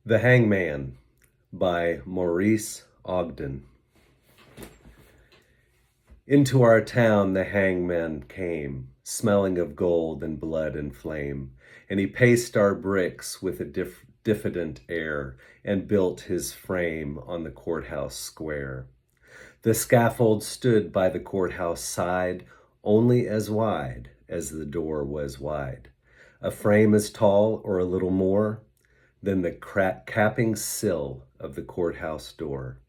The Hangman by Maurice Ogden. Into our town the hangman came, smelling of gold and blood and flame, and he paced our bricks with a diffident air, and built his frame on the courthouse square. The scaffold stood by the courthouse side, only as wide as the door was wide, a frame as tall or a little more than the capping sill of the courthouse door.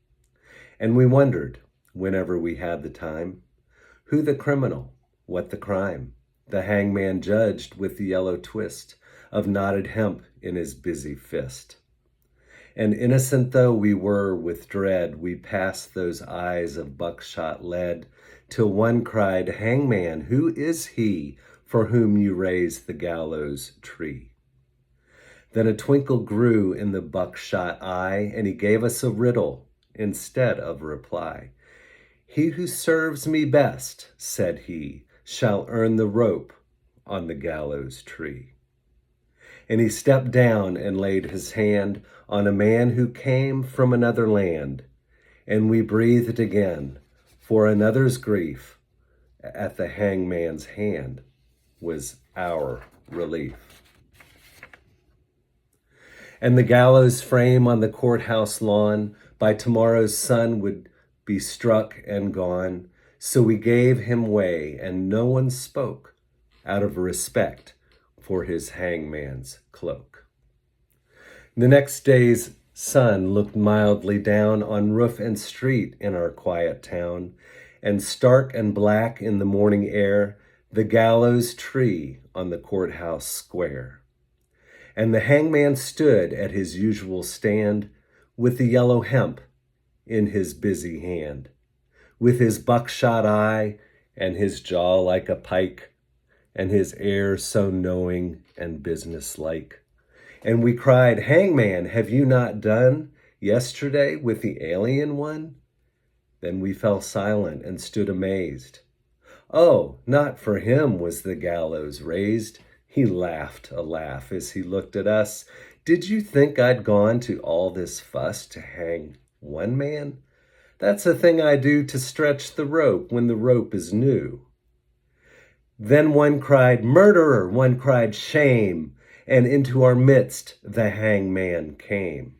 And we wondered, whenever we had the time, who the criminal, what the crime. The hangman judged with the yellow twist of knotted hemp in his busy fist. And innocent though we were with dread, we passed those eyes of buckshot lead, till one cried, "Hangman, who is he for whom you raise the gallows tree?" Then a twinkle grew in the buckshot eye, and he gave us a riddle instead of reply. "He who serves me best," said he, "shall earn the rope on the gallows tree." And he stepped down and laid his hand on a man who came from another land, and we breathed again, for another's grief at the hangman's hand was our relief. And the gallows frame on the courthouse lawn by tomorrow's sun would be struck and gone. So we gave him way, and no one spoke out of respect for his hangman's cloak. The next day's sun looked mildly down on roof and street in our quiet town, and stark and black in the morning air, the gallows tree on the courthouse square. And the hangman stood at his usual stand with the yellow hemp in his busy hand, with his buckshot eye and his jaw like a pike, and his air so knowing and businesslike. And we cried, "Hangman, have you not done yesterday with the alien one?" Then we fell silent and stood amazed. Oh, not for him was the gallows raised. He laughed a laugh as he looked at us. "Did you think I'd gone to all this fuss to hang one man? That's a thing I do to stretch the rope when the rope is new." Then one cried, "Murderer!" One cried, "Shame!" And into our midst the hangman came.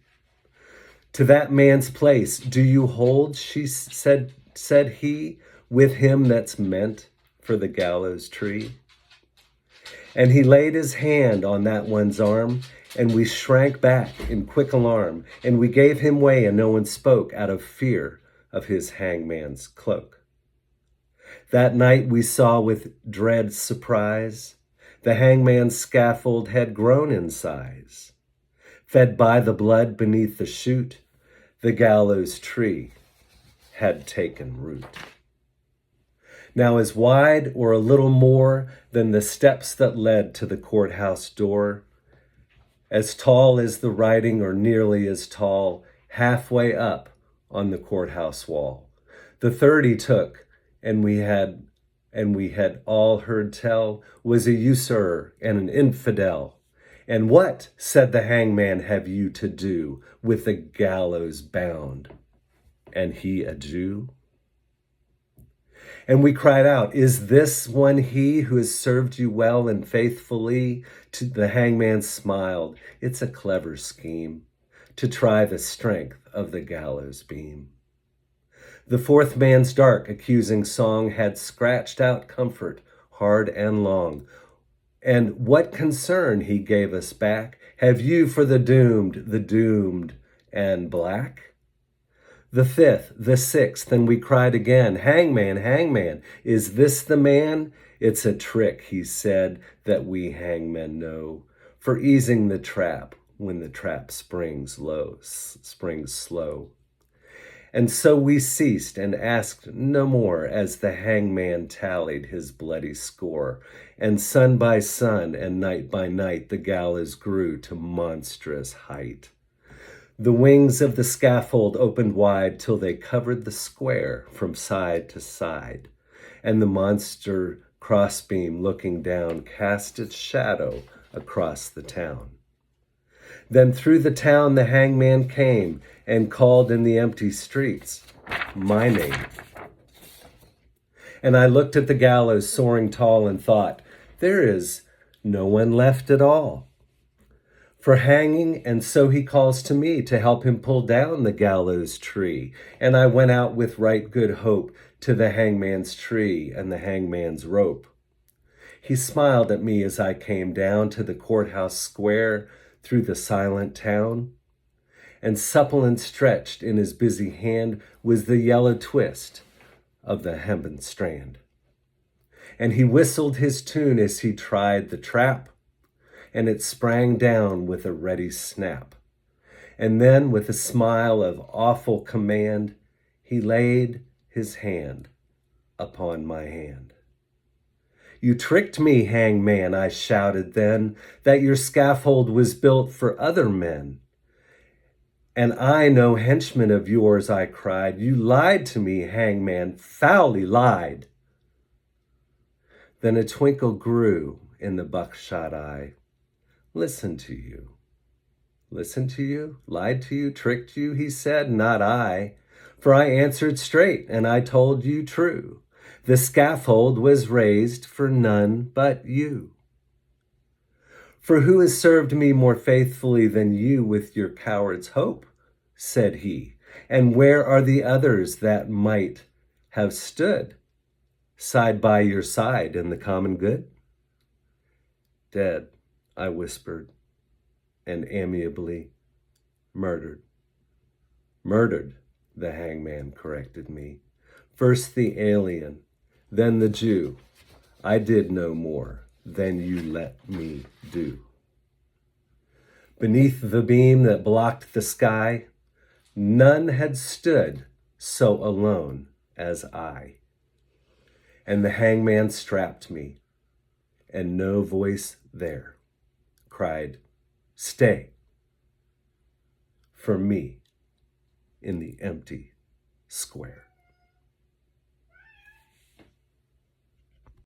"To that man's place do you hold," said he, "with him that's meant for the gallows tree?" And he laid his hand on that one's arm, and we shrank back in quick alarm, and we gave him way, and no one spoke out of fear of his hangman's cloak. That night we saw with dread surprise the hangman's scaffold had grown in size. Fed by the blood beneath the chute, the gallows tree had taken root. Now as wide or a little more than the steps that led to the courthouse door, as tall as the writing or nearly as tall, halfway up on the courthouse wall. The third he took, and we had all heard tell, was a usurer and an infidel. "And what," said the hangman, "have you to do with the gallows bound? And he a Jew?" And we cried out, "Is this one he who has served you well and faithfully?" The hangman smiled. "It's a clever scheme to try the strength of the gallows beam." The fourth man's dark accusing song had scratched out comfort hard and long. "And what concern," he gave us back, "have you for the doomed and black?" The fifth, the sixth, and we cried again, "Hangman, hangman, is this the man?" "It's a trick," he said, "that we hangmen know, for easing the trap when the trap springs slow." And so we ceased and asked no more as the hangman tallied his bloody score, and sun by sun and night by night the gallows grew to monstrous height. The wings of the scaffold opened wide till they covered the square from side to side, and the monster crossbeam looking down cast its shadow across the town. Then through the town the hangman came and called in the empty streets my name. And I looked at the gallows soaring tall and thought, there is no one left at all for hanging, and so he calls to me to help him pull down the gallows tree. And I went out with right good hope to the hangman's tree and the hangman's rope. He smiled at me as I came down to the courthouse square through the silent town, and supple and stretched in his busy hand was the yellow twist of the hempen strand. And he whistled his tune as he tried the trap, and it sprang down with a ready snap. And then with a smile of awful command, he laid his hand upon my hand. You tricked me, hangman, I shouted then, that your scaffold was built for other men. And I no henchman of yours, I cried. You lied to me, hangman, foully lied. Then a twinkle grew in the buckshot eye. Listen to you. Listen to you? Lied to you? Tricked you? He said, not I. For I answered straight, and I told you true. The scaffold was raised for none but you. For who has served me more faithfully than you with your coward's hope? Said he. And where are the others that might have stood side by your side in the common good? Dead, I whispered, and amiably murdered. Murdered, the hangman corrected me. First the alien, then the Jew. I did no more than you let me do. Beneath the beam that blocked the sky, none had stood so alone as I. And the hangman strapped me, and no voice there cried, stay, for me in the empty square.